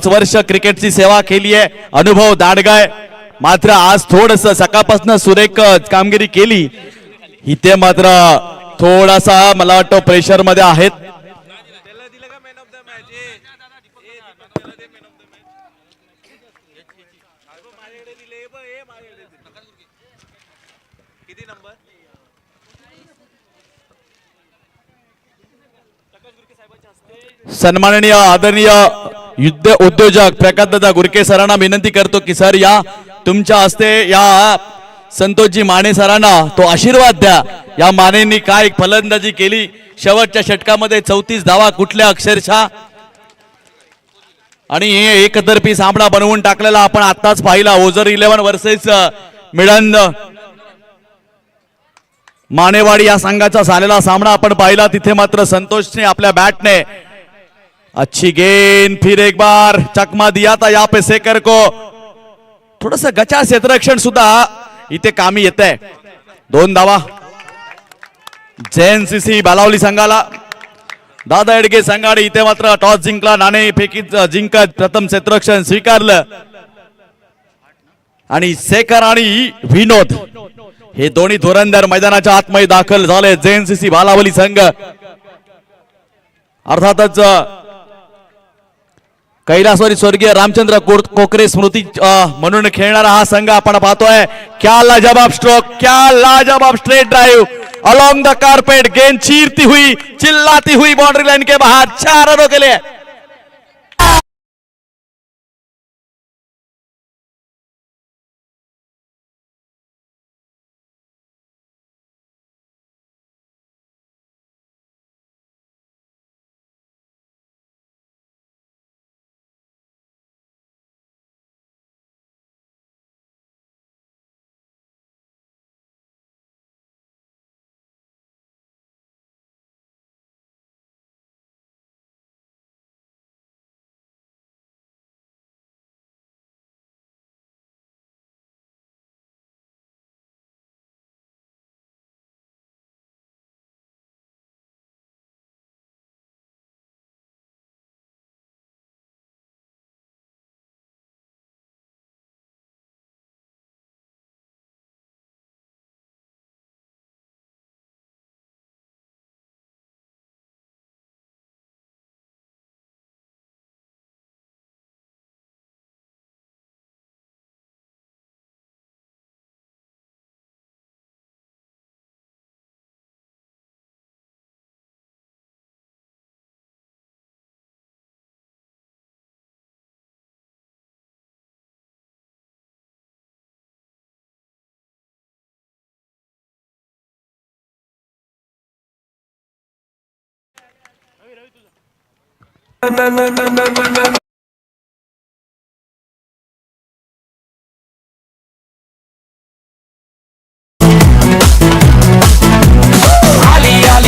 वर्ष क्रिकेटची सेवा केली आहे, अनुभव दांडगाय. मात्र आज थोडस सकाळपासून सुरेख कामगिरी केली, इथे मात्र थोडासा मला वाटतं प्रेशर मध्ये आहेत. सन्माननीय आदरणीय युद्ध उद्योजक प्रकाशदादा गुरके सरांना विनंती करतो की सर या तुमच्या हस्ते या संतोषजी माने सरांना तो आशीर्वाद द्या. या मानेंनी काय फलंदाजी केली, शेवटच्या षटकामध्ये 34 धावा कुठल्या अक्षरशः, आणि हे एकतर्फी सामना बनवून टाकलेला आपण आताच पाहिला. ओझर 11 वर्सेस मिळंद मानेवाडी या संघाचा झालेला सामना आपण पाहिला. तिथे मात्र संतोषने आपल्या बॅटने अच्छी गेंद, फिर एक बार चकमा दिया था यहाँ पे शेखर को. थोडस गचा क्षेत्ररक्षण सुद्धा इथे कामी येत आहे. 2 धावा JNCC बालावली संघाला. दादा एडगे संघाने इथे मात्र टॉस जिंकला, नाणेफेकी जिंकत प्रथम क्षेत्ररक्षण स्वीकारलं आणि शेखर आणि विनोद हे दोन्ही धुरंधर मैदानाच्या आतमध्ये दाखल झाले. JNCC बालावली संघ अर्थातच कैलासवारी स्वर्गीय रामचंद्र कोकरे स्मृती म्हणून खेळणारा हा संघ आपण पाहतोय. क्या लाजवाब स्ट्रोक, क्या लाजवाब straight drive along the carpet. गेंद चीरती हुई, चिल्लाती हुई बाउंड्री लाइन के बाहर, 4 रनों के लिए.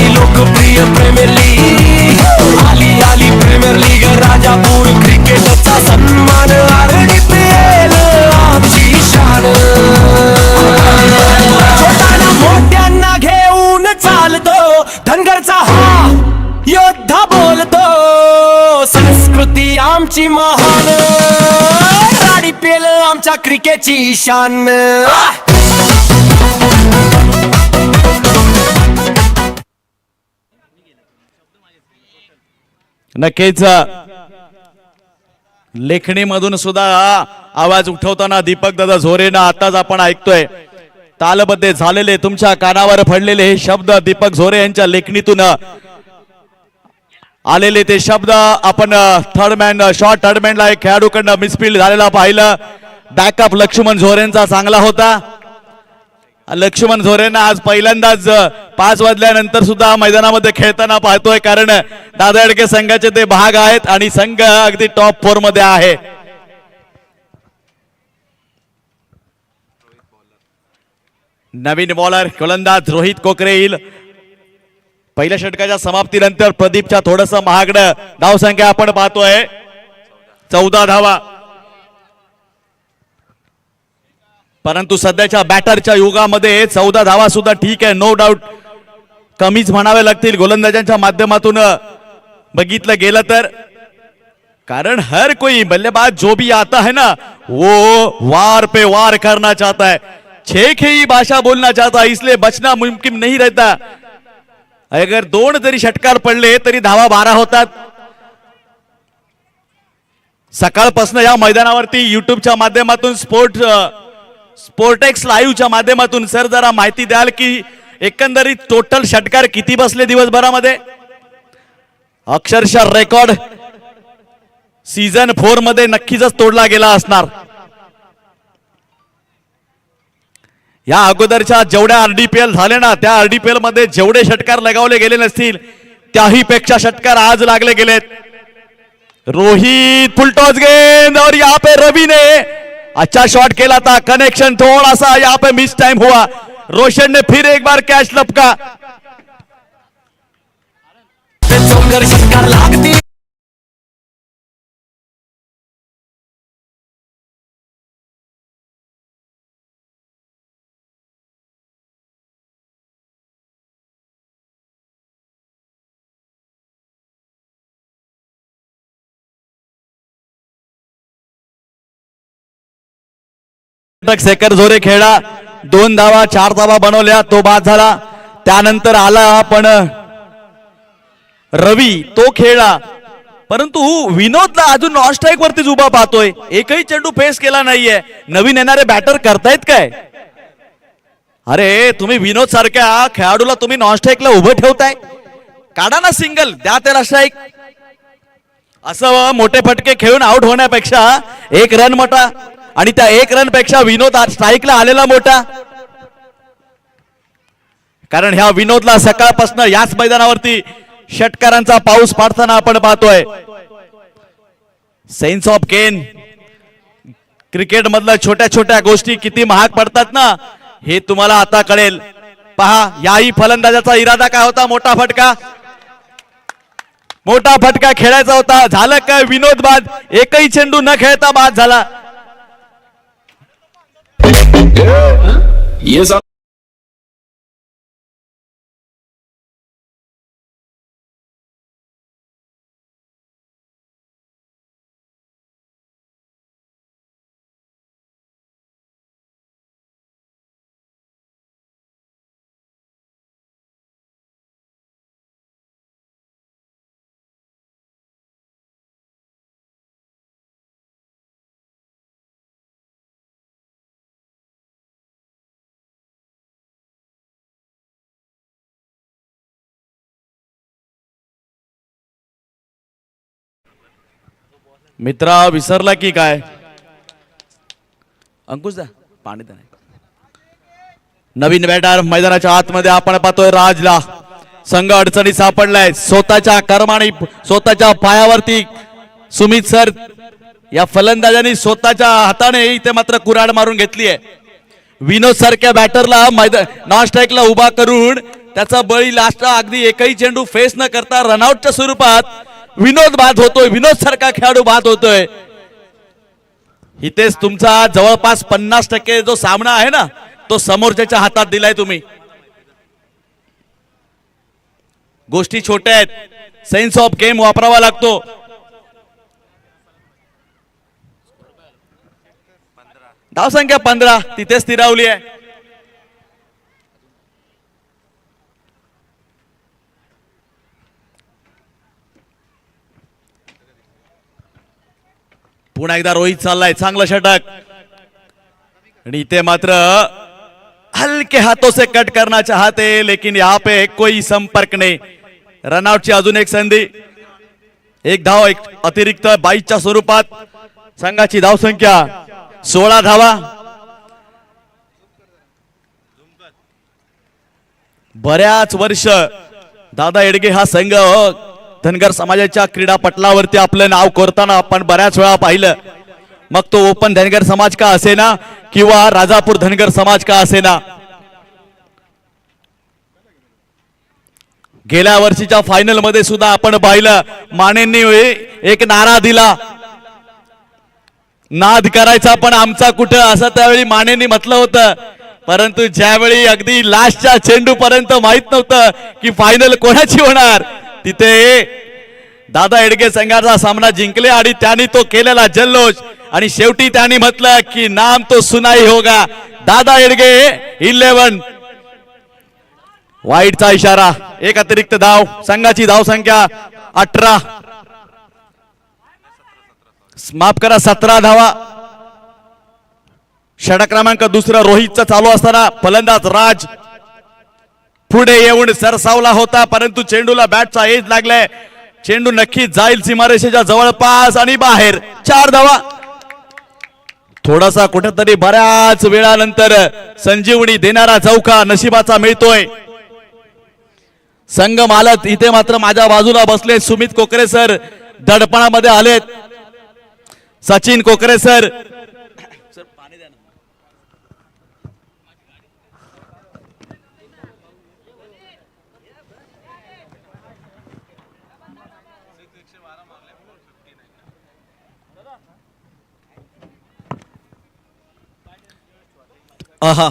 लोकप्रिय प्रीमियर लीग, आली प्रीमियर लीग, राजापूर क्रिकेटचा सन्मान, RDPL आमची शान. छोट्याना मोठ्यांना घेऊन चालतो, धनगरचा हा योद्धा बोलतो, संस्कृती आमची महान, RDPL आमच्या क्रिकेटची शान. नक्कीच लेखणीमधून सुद्धा आवाज उठवताना दीपक दादा झोरेना आताच आपण ऐकतोय. तालबद्ध झालेले तुमच्या कानावर पडलेले हे शब्द दीपक झोरे यांच्या लेखणीतून आलेले ते शब्द आपण शॉर्ट थर्ड मॅनला एक खेळाडूकडनं मिसफील्ड झालेला पाहिलं. बॅकअप लक्ष्मण झोरेंचा चांगला होता. लक्ष्मण झोरेंना आज पहिल्यांदाच 5 वाजल्यानंतर सुद्धा मैदानामध्ये खेळताना पाहतोय, कारण दादा एडके संघाचे ते भाग आहेत आणि संघ अगदी टॉप 4 मध्ये आहे. नवीन बॉलर गोलंदाज रोहित कोकरे येईल. पहिल्या षटकाच्या समाप्तीनंतर प्रदीपच्या थोडस महागडं धावसंख्या आपण पाहतोय 14 धावा. परंतु सध्याच्या बॅटरच्या युगामध्ये 14 धावा सुद्धा ठीक आहे, नो डाऊट कमीच म्हणावे लागतील गोलंदाजांच्या माध्यमातून बघितलं गेलं तर. कारण हर कोई बल्लेबाज जो भी आता है ना वो वार पे वार करना चाहता है, छेखेई भाषा बोलना चाहता है, इसलिए बचना मुमकिन नहीं रहता. अगर 2 जरी षटकार पडले तरी धावा 12 होतात. सकाळपासून या मैदानावरती युट्यूबच्या माध्यमातून स्पोर्टेक्स लाईव्हच्या माध्यमातून सर जरा माहिती द्याल की एकंदरीत टोटल षटकार किती बसले दिवसभरामध्ये? अक्षरशः रेकॉर्ड सीझन 4 मध्ये नक्कीच तोडला गेला असणार. या अगोदरच्या जेवढ्या आरडीपीएल झाले ना त्या आरडीपीएल मध्ये जेवढे षटकार लगावले गेले नसतील त्याही पेक्षा षटकार आज लागले गेलेत. रोहित फुलटॉस गेंद और यहाँ पे रवि ने अच्छा शॉट खेला था, कनेक्शन थोड़ा सा यहाँ पे मिस टाइम हुआ. रोशन ने फिर एक बार कैच लपका. चौकर षटकार लागती. शेखर झोरे खेळला, 2 धावा 4 धावा बनवल्या, तो बाद झाला. त्यानंतर आला पण रवी, तो खेळला. परंतु विनोदला अजून नॉन स्ट्राईक वरतीच उभा पाहतोय, एकही चेंडू फेस केला नाहीये. नवीन येणारे बॅटर करतायत काय? अरे तुम्ही विनोद सारख्या खेळाडूला तुम्ही नॉन स्ट्राईकला उभं ठेवताय, काढा ना सिंगल, द्या त्याला स्ट्राईक. असं मोठे फटके खेळून आउट होण्यापेक्षा 1 रन मोठा, आणि त्या 1 रन पेक्षा विनोद स्ट्राईकला आलेला मोठा. कारण ह्या विनोदला सकाळपासून याच मैदानावरती षटकारांचा पाऊस पाडताना आपण पाहतोय. सेन्स ऑफ गेन, क्रिकेट मधल्या छोट्या छोट्या गोष्टी किती महाग पडतात ना हे तुम्हाला आता कळेल. पहा याही फलंदाजाचा इरादा काय होता, मोठा फटका, मोठा फटका खेळायचा होता. झालं काय? विनोद बाद, एकही चेंडू न खेळता बाद झाला. Yes, मित्रा विसरला की काय? अंकुश दा पाणी द्या. नवीन बॅटर मैदानाच्या आतमध्ये आपण पाहतोय. राजला संघ अडचणी सापडलाय, स्वतःच्या कर्माने स्वतःच्या पायावरती सुमित सर या फलंदाजांनी स्वतःच्या हाताने इथे मात्र कुऱ्हाड मारून घेतली आहे. विनोद सारख्या बॅटरला नॉन स्ट्राईकला उभा करून त्याचा बळी लास्टला अगदी एकही चेंडू फेस न करता रनआउटच्या स्वरूपात विनोद बाद होतोय. विनोद सारखा खेळाडू बाद होतोय. इथेच तुमचा जवळपास 50% जो सामना आहे ना तो समोरच्याच्या हातात दिलाय तुम्ही. गोष्टी छोट्या आहेत, सेन्स ऑफ गेम वापरावा लागतो. धावसंख्या 15 तिथे स्थिरावली आहे. पुन्हा एकदा रोहित चाललाय, चांगलं षटक, आणि इथे मात्र हल्के हाथों से कट करना चाहते लेकिन यहाँ पे कोई संपर्क नहीं. रनआउटची अजून एक संधी, 1 धाव एक अतिरिक्त 22च्या स्वरूपात संघाची धावसंख्या 16 धावा. बऱ्याच वर्ष दादा येडगे हा संघ धनगर समाजाच्या क्रीडा पटलावरती आपलं नाव कोरताना आपण बऱ्याच वेळा पाहिलं. मग तो ओपन धनगर समाज का असेना किंवा राजापूर धनगर समाज का असेना. गेल्या वर्षीच्या फायनल मध्ये सुद्धा आपण पाहिलं, मानेंनी एक नारा दिला, नाद करायचा पण आमचा कुठं, असं त्यावेळी मानेंनी म्हटलं होतं. परंतु ज्यावेळी अगदी लास्टच्या चेंडू पर्यंत माहित नव्हतं की फायनल कोणाची होणार, तिथे दादा एडगे संघाचा सामना जिंकले आणि त्यांनी तो केलेला जल्लोष आणि शेवटी त्यांनी म्हटलं की नाम तो सुनाई होगा. दादा एडगे 11. वाईटचा इशारा. एक अतिरिक्त धाव. संघाची धाव संख्या 18. माफ करा 17 धावा. षटक क्रमांक दुसरा रोहितचा चालू असताना फलंदाज राज पुढे येऊन सरसावला होता, परंतु चेंडूला बॅटचा एज लागलाय. चेंडू नक्की जाईल सीमारेषेच्या जवळपास आणि बाहेर. 4 धावा. थोडासा कुठेतरी बऱ्याच वेळानंतर संजीवनी देणारा चौका नशिबाचा मिळतोय. संघ मालक इथे मात्र माझ्या बाजूला बसले. सुमित कोकरे सर दडपणामध्ये आलेत. सचिन कोकरे सर. आहा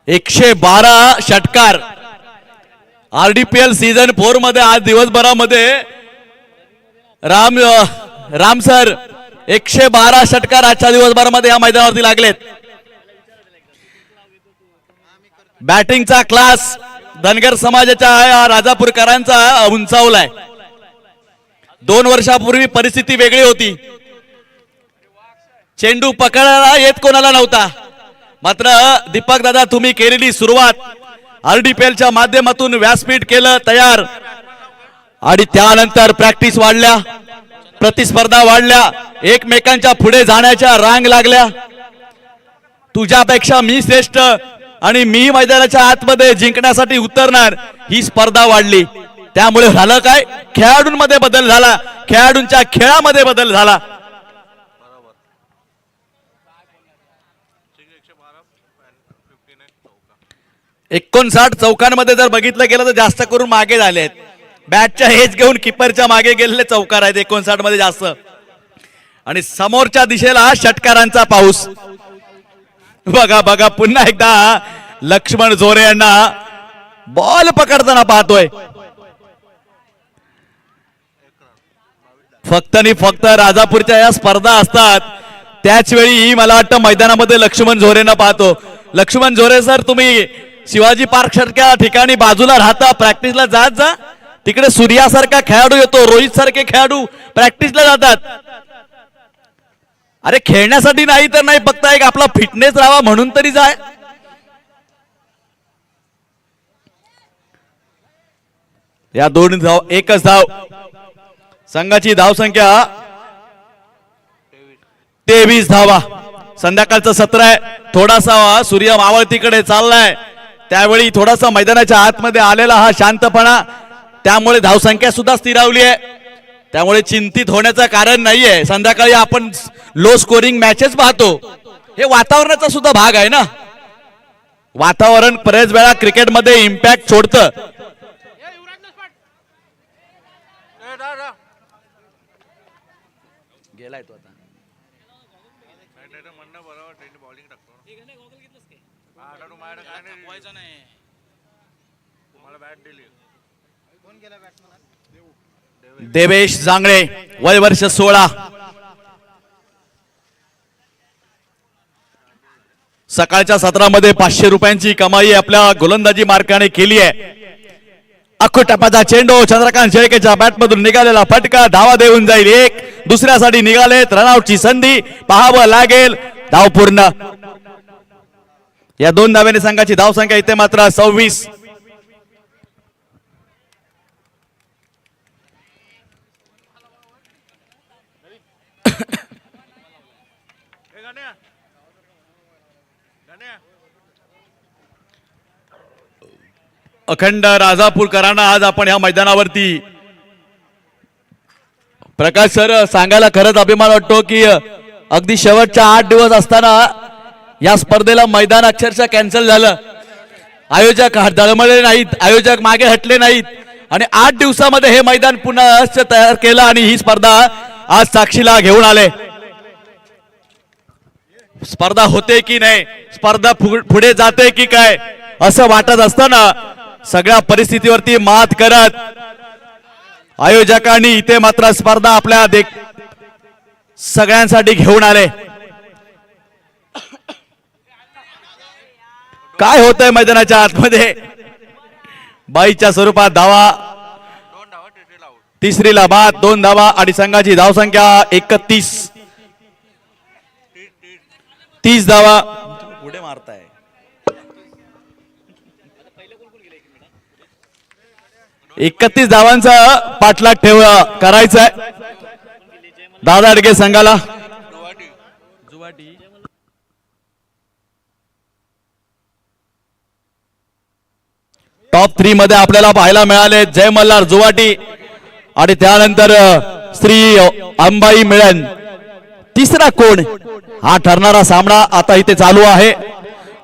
112 षटकार. आरडीपीएल सीझन 4 मध्ये आज दिवसभरामध्ये राम सर 112 षटकार आजच्या दिवसभरामध्ये या मैदानावरती लागलेत. बॅटिंगचा क्लास धनगर समाजाच्या राजापूरकरांचा उंचावलाय. 2 वर्षापूर्वी परिस्थिती वेगळी होती. चेंडू पकडायला येत कोणाला नव्हता. मात्र दीपक दादा तुम्ही केलेली सुरुवात आरडीपीएलच्या माध्यमातून व्यासपीठ केलं तयार आणि त्यानंतर प्रॅक्टिस वाढल्या, प्रतिस्पर्धा वाढल्या, एकमेकांच्या पुढे जाण्याच्या रांग लागल्या. तुझ्यापेक्षा मी श्रेष्ठ आणि मी मैदानाच्या आतमध्ये जिंकण्यासाठी उतरणार ही स्पर्धा वाढली. त्यामुळे झालं काय, खेळाडूंमध्ये बदल झाला, खेळाडूंच्या खेळामध्ये बदल झाला. 59 चौकांमध्ये जर बघितलं गेलं तर जास्त करून मागे झालेत. बॅटच्या हेच घेऊन किपरच्या मागे गेलेले चौकार आहेत 59 मध्ये जास्त. आणि समोरच्या दिशेला षटकारांचा पाऊस. बघा बघा पुन्हा एकदा लक्ष्मण झोरे यांना बॉल पकडताना पाहतोय. फक्त आणि फक्त राजापूरच्या या स्पर्धा असतात त्याच वेळी मला वाटतं मैदानामध्ये लक्ष्मण झोरेंना पाहतो. लक्ष्मण झोरे सर तुम्ही शिवाजी पार्क सारख्या ठिकाणी बाजूला राहता, प्रॅक्टिसला जात जा. तिकडे सूर्यासारखा खेळाडू येतो, रोहित सारखे खेळाडू प्रॅक्टिसला जातात. अरे खेळण्यासाठी नाही तर नाही, फक्त एक आपला फिटनेस राहावा म्हणून तरी जाय. या 2 धाव, एकच धाव. संघाची धाव संख्या 23 धावा. संध्याकाळचं सत्र आहे. थोडासा सूर्य मावळतीकडे चाललाय, त्यावेळी थोडासा मैदानाच्या आतमध्ये आलेला हा शांतपणा, त्यामुळे धावसंख्या सुद्धा स्थिरावली आहे. त्यामुळे चिंतित होण्याचं कारण नाहीये. संध्याकाळी आपण लो स्कोरिंग मॅचेस पाहतो. हे वातावरणाचा सुद्धा भाग आहे ना. वातावरण बरेच वेळा क्रिकेटमध्ये इम्पॅक्ट सोडतं. गेलाय तो आता. देवेश जांगळे वय वर्ष 16. सकाळच्या सत्रामध्ये 500 रुपयांची कमाई आपल्या गोलंदाजी मार्काने केली आहे. अखुटपाचा चेंडू चंद्रकांत शेळकेच्या बॅट मधून निघालेला फटका धावा देऊन जाईल. 1 दुसऱ्यासाठी निघालेत. रनआउटची संधी पाहावं लागेल. धाव पूर्ण. या 2 धाव्याने संघाची धाव संख्या इथे मात्र 26. अखंड राजापूरकरांना आज आपण या मैदानावरती प्रकाश सर सांगायला खरंच अभिमान वाटतो की अगदी शेवटच्या 8 दिवस असताना या स्पर्धेला मैदान अक्षरशः कॅन्सल झालं. आयोजक दळमळले नाहीत, आयोजक मागे हटले नाहीत आणि 8 दिवसामध्ये हे मैदान पुन्हा तयार केलं आणि ही स्पर्धा आज साक्षीला घेऊन आले. स्पर्धा होते की नाही, स्पर्धा पुढे जाते की काय असं वाटत असताना सगळ्या परिस्थितीवरती मात करत आयोजकांनी इथे मात्र स्पर्धा आपल्या सगळ्यांसाठी घेऊन आले. काय होतंय मैदानाच्या आतमध्ये? बाईच्या स्वरूपात धावा, तिसरीला बाद, 2 धावा आणि संघाची धावसंख्या 31. 30 धावा पुढे मारताय. 31 धावांचा पाठलाग करायचा आहे दादा अडगे संघाला. टॉप 3 मध्ये आपल्याला पाहायला मिळाले जय मल्हार जुवाटी आणि त्यानंतर श्री अंबाई मिळन. तिसरा कोण हा ठरणारा सामना आता इथे चालू आहे.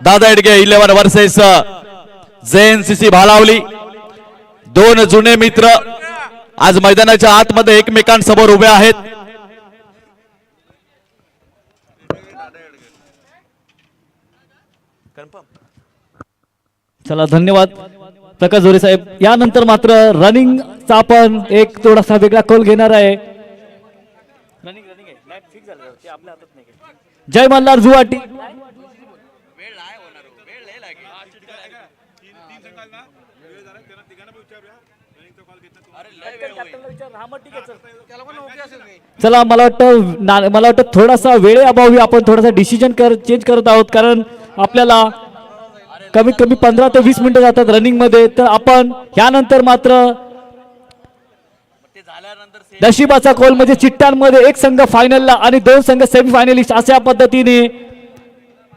दादा एडगे 11 वर्सेस JNCC भालावली. 2 जुने मित्र आज मैदानाच्या आतमध्ये एकमेकांसमोर उभे आहेत. चला धन्यवाद प्रकाश जोरे साहेब. यानंतर मात्र रनिंगचा आपण एक थोडासा वेगळा कॉल घेणार आहे. जय मल्हार जुवाटी. चला मला वाटतं थोडासा वेळेअभावी आपण थोडासा डिसिजन चेंज करत आहोत, कारण आपल्याला कमीत कमी 15 ते 20 मिनिटं जातात रनिंग मध्ये. तर आपण यानंतर मात्र नशिबाचा कॉल म्हणजे चिठ्ठ्यांमध्ये एक संघ फायनलला आणि 2 संघ सेमीफायनलिस्ट अशा पद्धतीने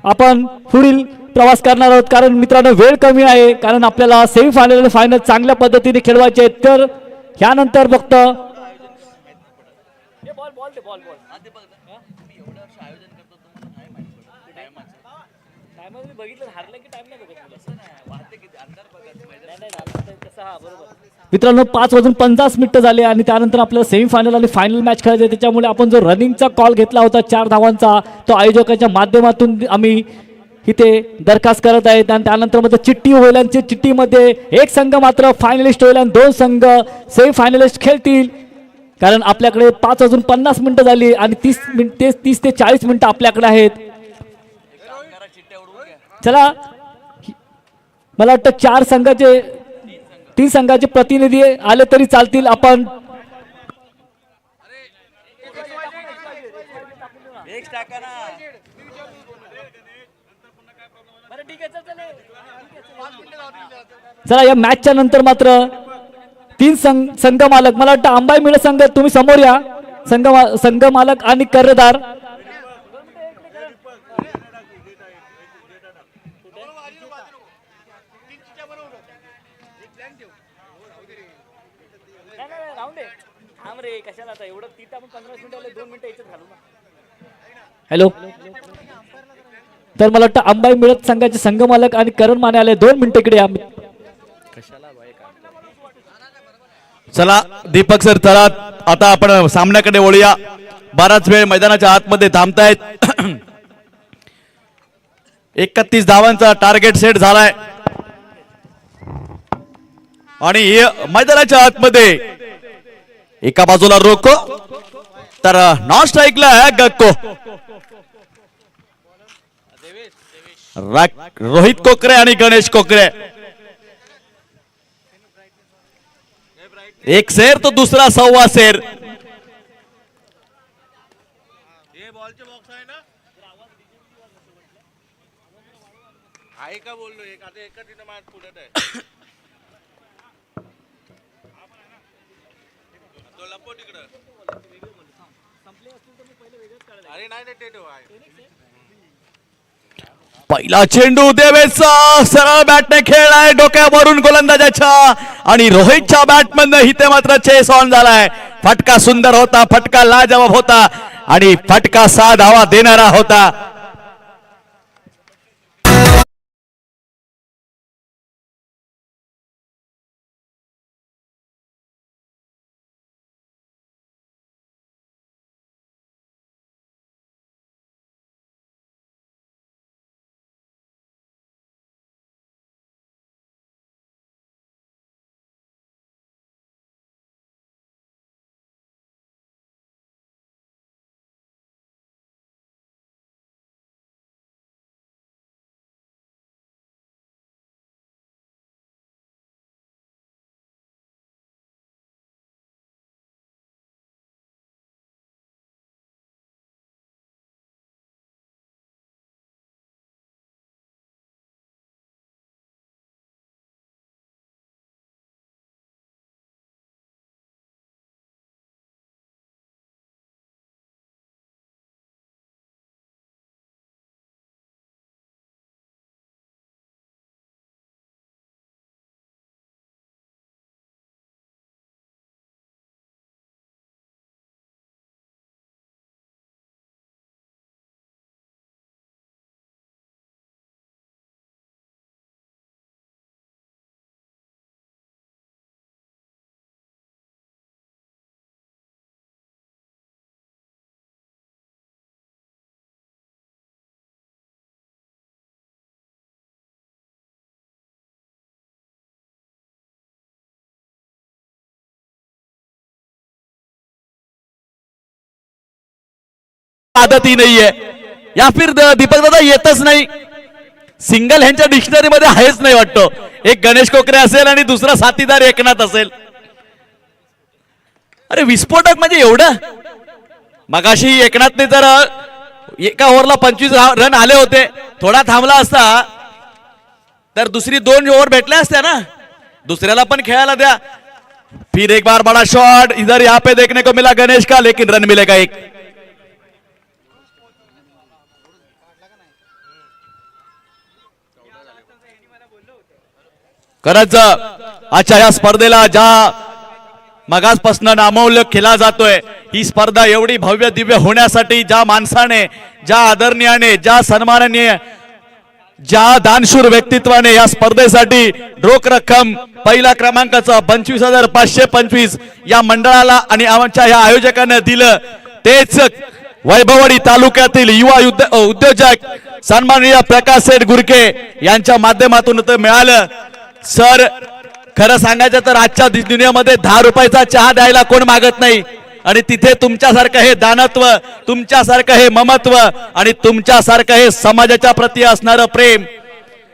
आपण पुढील प्रवास करणार आहोत. कारण मित्रांनो वेळ कमी आहे, कारण आपल्याला सेमीफायनल आणि फायनल चांगल्या पद्धतीने खेळवायचे आहेत. तर यानंतर फक्त मित्रांनो 5:50 मिनिटं झाले आणि त्यानंतर आपल्याला सेमीफायनल आणि फायनल मॅच खेळायचे. त्याच्यामुळे आपण जो रनिंगचा कॉल घेतला होता 4 धावांचा, तो आयोजकांच्या माध्यमातून आम्ही इथे दरखास्त करत आहेत. आणि त्यानंतर मात्र चिठ्ठी होईल आणि चिठ्ठीमध्ये एक संघ मात्र फायनलिस्ट होईल आणि 2 संघ सेमीफायनलिस्ट खेळतील. कारण आपल्याकडे 5:50 मिनिटं झाली आणि 30 ते 40 मिनिटं आपल्याकडे आहेत. चला मला वाटतं 3 संघाचे प्रतिनिधी आले तरी चालतील. आपण चला या मॅचच्या नंतर मात्र 3 संघ मालक, मला वाटतं अंबाई मिळ संघ तुम्ही समोर या. संघ मालक आणि कर्णधार हॅलो. तर मला वाटतं अंबाई मिळत संघाचे संघ मालक आणि करण माने आले. 2 मिनिटं इकडे या. चला दीपक सर, चला आता आपण सामन्याकडे वळूया. बराच वेळ मैदानाच्या आतमध्ये थांबतायत. 31 धावांचा टार्गेट सेट झालाय आणि मैदानाच्या आतमध्ये एका बाजूला रोको तर नॉन स्ट्राईकला गक्को. रोहित कोकरे आणि गणेश कोकरे. एक शेर तो दूसरा 1.25 शेर. आहे का बोललो एक आता एका तिने माझ्या पुढे आहे तो लपो तिकडं. अरे नाही ते ठेव आहे. पहिला चेंडू देवेचा सरळ बॅटने खेळलाय डोक्यावरून गोलंदाजाच्या आणि रोहितच्या बॅटमधनं इथे मात्र चेस ऑन झालाय. फटका सुंदर होता, फटका लाजवाब होता आणि फटका 6 धावा देणारा होता. आदत ही नाहीये, या फिर दीपक दादा येतच नाही, सिंगल ह्यांच्या डिक्शनरी मध्ये आहेच नाही वाटतो. एक गणेश कोकरे असेल आणि दुसरा साथीदार एकनाथ असेल. अरे विस्फोटक म्हणजे एवढं. मगाशी एकनाथने जर एका ओव्हरला 25 रन आले होते, थोडा थांबला असता तर दुसरी 2 ओव्हर भेटल्या असत्या ना, दुसऱ्याला पण खेळायला द्या. फिर एक बार बड़ा शॉट इधर यहाँ पे देखने को मिला गणेश का, लेकिन रन मिलेगा एक. खरंच अच्छा या स्पर्धेला ज्या मगासपासून नामौल्य केला जातोय, ही स्पर्धा एवढी भव्य दिव्य होण्यासाठी ज्या माणसाने, ज्या आदरणीयाने, ज्या सन्माननीय, ज्या दानशूर व्यक्तित्वाने या स्पर्धेसाठी रोख रक्कम पहिला क्रमांकाचा 25,525 या मंडळाला आणि आमच्या या आयोजकांना दिलं, तेच वैभववाडी तालुक्यातील युवा उद्योजक सन्माननीय प्रकाश सेठ गुरके यांच्या माध्यमातून ते मिळालं. सर खरं सांगायचं तर आजच्या दुनियेमध्ये 10 रुपयाचा चहा द्यायला कोण मागत नाही, आणि तिथे तुमच्यासारखं हे दानत्व, तुमच्यासारखं हे ममत्व आणि तुमच्यासारखं हे समाजाच्या प्रती असणारं प्रेम,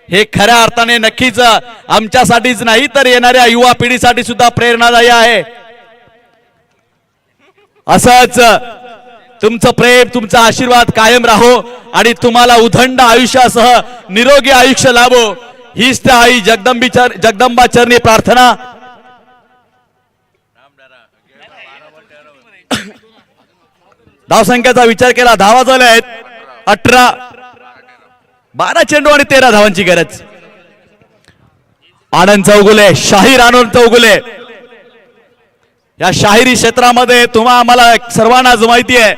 हे खऱ्या अर्थाने नक्कीच आमच्यासाठीच नाही तर येणाऱ्या युवा पिढीसाठी सुद्धा प्रेरणादायी आहे. असंच तुमचं प्रेम, तुमचा आशीर्वाद कायम राहो आणि तुम्हाला उदंड आयुष्यासह निरोगी आयुष्य लाभो, हीच त्या आई जगदंबा चरणी प्रार्थना. धावसंख्येचा विचार केला, धावा झाल्या आहेत 18, 12 चेंडू आणि 13 धावांची गरज. आनंद चौगुले, शाहीर आनंद चौगुले, या शाहिरी क्षेत्रामध्ये तुम्हा आम्हाला सर्वांनाच माहिती आहे,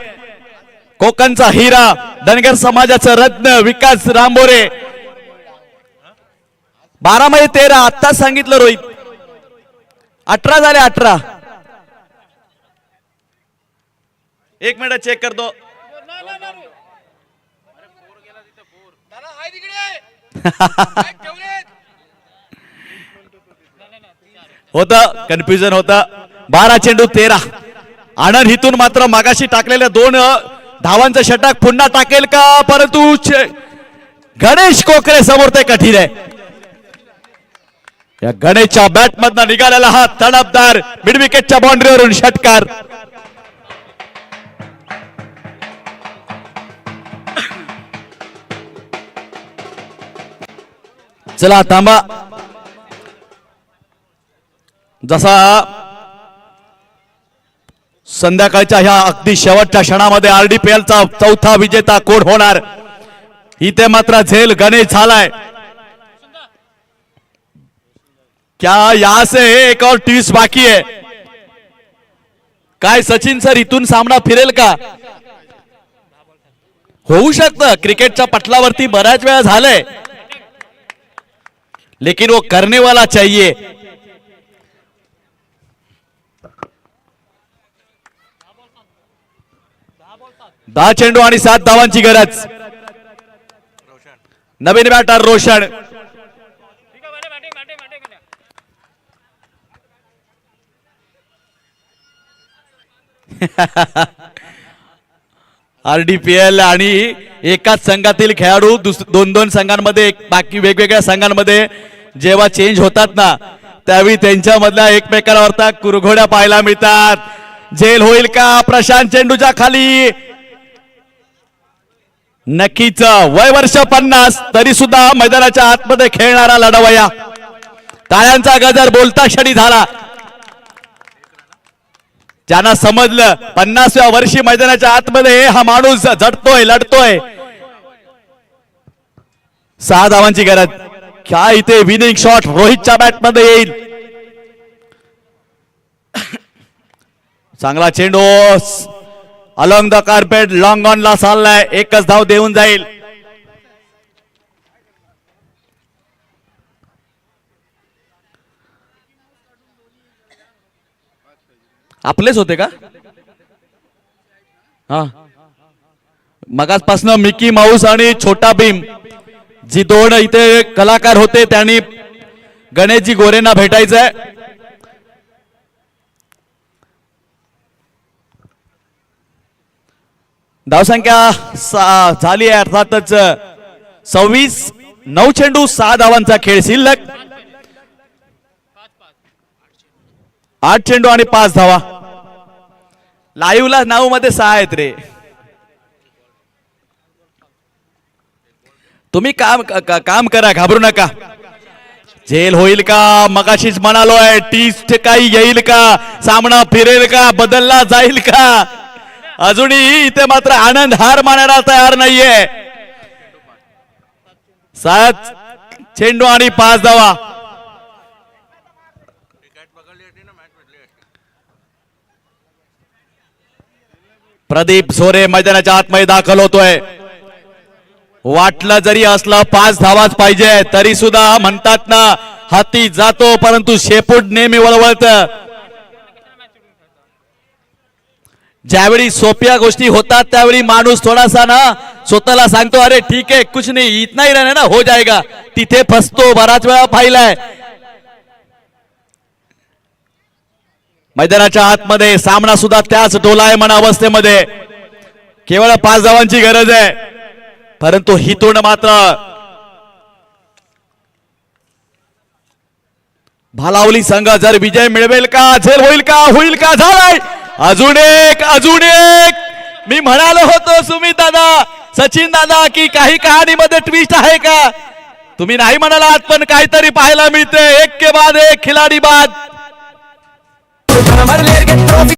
कोकणचा हिरा, धनगर समाजाचं रत्न विकास रामबोरे. 12 मध्ये 13, आत्ताच सांगितलं रोहित, 18 झाले 18. एक मिनिट चेक करतो. होत कन्फ्युजन होत. 12 चेंडू 13. आनंद हितून मात्र मागाशी टाकलेल्या 2 धावांचं षटक पुन्हा टाकेल का, परंतु गणेश कोकरे समोर ते कठीण आहे. या गणेशच्या बॅट मधनं निघालेला हा तडफदार मिड विकेटच्या बाउंड्रीवरून षटकार. चला थांबा. जसा संध्याकाळच्या ह्या अगदी शेवटच्या क्षणामध्ये RDPL चा 4था विजेता कोण होणार, इथे मात्र झेल गणेश झालाय. क्या यहां से एक और ट्विस्ट बाकी है? काय सचिन सर इथून सामना फिरेल का? होऊ शकतं, क्रिकेटच्या पटलावरती बऱ्याच वेळा झालंय, लेकिन वो करने वाला चाहिए. दहा चेंडू आणि 7 धावांची गरज. नवीन बॅटर रोशन. RDPL आणि एकाच संघातील खेळाडू 2-2 संघांमध्ये, बाकी वेगवेगळ्या संघांमध्ये जेव्हा चेंज होतात ना, त्यावेळी त्यांच्यामधल्या एकमेकांवरता कुरघोड्या पाहायला मिळतात. झेल होईल का प्रशांत चेंडूच्या खाली? नक्कीच. वय वर्ष 50 तरी सुद्धा मैदानाच्या आतमध्ये खेळणारा लढवया. टाळ्यांचा गजर बोलता क्षणी झाला. ज्यांना समजलं 50व्या वर्षी मैदानाच्या आतमध्ये हा माणूस झटतोय, लढतोय. 6 धावांची गरज. क्या इथे विनिंग शॉट रोहितच्या बॅट मध्ये येईल? चांगला चेंडू along the carpet long on ला चाललाय. एकच धाव देऊन जाईल. आपलेच होते का? हा, मगासपासून मिकी माऊस आणि छोटा भीम जी 2 इथे कलाकार होते, त्यांनी गणेशजी गोरेंना भेटायचंय. धावसंख्या झाली आहे अर्थातच 26. 9 चेंडू 6 धावांचा खेळ शिल्लक. 8 चेंडू आणि 5 धावा. लाईव्हला 9 मध्ये 6 आहेत रे. तुम्ही काम करा, घाबरू नका. झेल होईल का? मगाशीच म्हणालोय, 30 काही येईल का? सामना फिरेल का? बदलला जाईल का? अजूनही इथे मात्र आनंद हार मानायला तयार नाहीये. 7 चेंडू आणि 5 धावा. विकेट पकडली होती ना, मॅच भेटली असती. प्रदीप झोरे मैदानाच्या आतमध्ये दाखल होतोय. वाटलं जरी असलं 5 धावाच पाहिजे, तरी सुद्धा म्हणतात ना, हाती जातो परंतु शेपूट नेहमी वळवळत. ज्यावेळी सोप्या गोष्टी होतात त्यावेळी माणूस थोडासा ना स्वतःला सांगतो, अरे ठीक आहे, कुछ नाही, इतना ही रहना ना, हो जाएगा. तिथे फसतो. बराच वेळा पाहिलाय. मैदानाच्या आतमध्ये सामना सुद्धा त्याच डोलायमान अवस्थेमध्ये. केवळ 5 धावांची गरज आहे, परंतु हितून मात्र भालावली संघ जर विजय मिळवेल का? झेल होईल का? होईल का? झालाय. अजून एक. मी म्हणालो होतो सुमित दादा, सचिन दादा, की काही कहाणीमध्ये ट्विस्ट आहे का? तुम्ही नाही म्हणालात, पण काहीतरी पाहायला मिळते. एक के बाद एक खिलाडी बाद. भरलेर गे ट्रॉफी